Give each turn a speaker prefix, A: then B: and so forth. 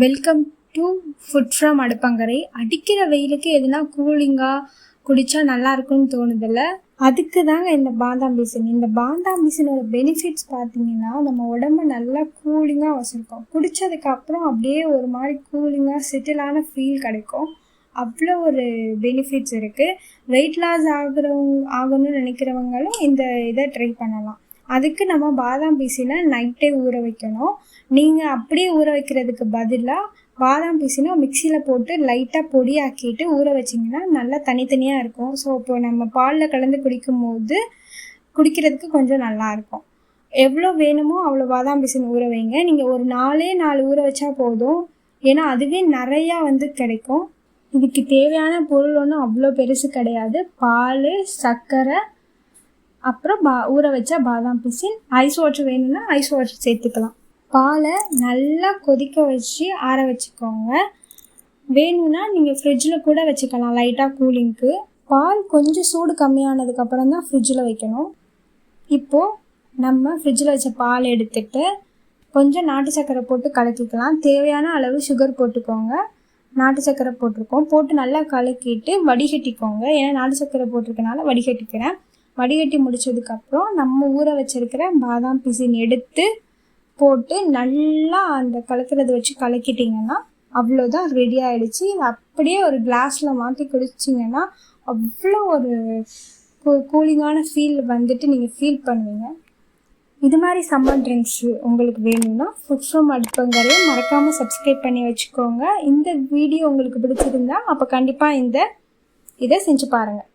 A: Welcome to food from அடுப்பங்கரை. அடிக்கிற வெயிலுக்கு எதுனா கூலிங்காக குடித்தா நல்லா இருக்கும்னு தோணுதில்ல, அதுக்கு தாங்க இந்த பாதாம் பீசன். இந்த பாதாம் பீசனோட பெனிஃபிட்ஸ் பார்த்தீங்கன்னா, நம்ம உடம்பு நல்லா கூலிங்காக வச்சுருக்கோம். குடித்ததுக்கப்புறம் அப்படியே ஒரு மாதிரி கூலிங்காக செட்டிலான ஃபீல் கிடைக்கும். அவ்வளோ ஒரு பெனிஃபிட்ஸ் இருக்குது. வெயிட் லாஸ் ஆகணும்னு நினைக்கிறவங்களும் இந்த இதை ட்ரை பண்ணலாம். அதுக்கு நம்ம பாதாம் பீசினை நைட்டே ஊற வைக்கணும். நீங்கள் அப்படியே ஊற வைக்கிறதுக்கு பதிலாக பாதாம் பீசினை மிக்சியில் போட்டு லைட்டாக பொடியாக்கிட்டு ஊற வச்சிங்கன்னா நல்லா தனித்தனியாக இருக்கும். ஸோ இப்போ நம்ம பாலில் கலந்து குடிக்கும்போது குடிக்கிறதுக்கு கொஞ்சம் நல்லாயிருக்கும். எவ்வளோ வேணுமோ அவ்வளோ பாதாம் பீசின் ஊற வைங்க. நீங்கள் ஒரு 4 ஊற வச்சா போதும், ஏன்னா அதுவே நிறையா கிடைக்கும். இதுக்கு தேவையான பொருள் ஒன்றும் அவ்வளோ பெருசு கிடையாது. பால், சர்க்கரை, அப்புறம் ஊற வச்ச பாதாம் பீசின். ஐஸ் வாட்டர் வேணும்னா ஐஸ் வாட்டர் சேர்த்துக்கலாம். பாலை நல்லா கொதிக்க வச்சு ஆற வச்சுக்கோங்க. வேணும்னா நீங்கள் ஃப்ரிட்ஜில் கூட வச்சுக்கலாம் லைட்டாக கூலிங்க்கு. பால் கொஞ்சம் சூடு கம்மியானதுக்கப்புறம் தான் ஃப்ரிட்ஜில் வைக்கணும். இப்போது நம்ம ஃப்ரிட்ஜில் வச்ச பால் எடுத்துகிட்டு கொஞ்சம் நாட்டு சர்க்கரை போட்டு கலக்கிக்கலாம். தேவையான அளவு சுகர் போட்டுக்கோங்க. நாட்டு சர்க்கரை போட்டு நல்லா கலக்கிட்டு வடிகட்டிக்கோங்க. ஏன்னா நாட்டு சர்க்கரை போட்டிருக்கனால வடிகட்டிக்கிறேன். வடிகட்டி முடித்ததுக்கப்புறம் நம்ம ஊற வச்சுருக்கிற பாதாம் பீசின் எடுத்து போட்டு நல்லா அந்த கலக்கிறத வச்சு கலக்கிட்டிங்கன்னா அவ்வளோதான், ரெடி ஆகிடுச்சு. அப்படியே ஒரு கிளாஸில் மாற்றி குடிச்சிங்கன்னா அவ்வளோ ஒரு கூலிங்கான ஃபீல் நீங்கள் ஃபீல் பண்ணுவீங்க. இது மாதிரி சம்மர் ட்ரிங்க்ஸு உங்களுக்கு வேணும்னா ஃபுட் ஃப்ரம் அடுப்பங்கரையை மறக்காமல் சப்ஸ்கிரைப் பண்ணி வச்சுக்கோங்க. இந்த வீடியோ உங்களுக்கு பிடிச்சிருந்தா அப்போ கண்டிப்பாக இதை செஞ்சு பாருங்கள்.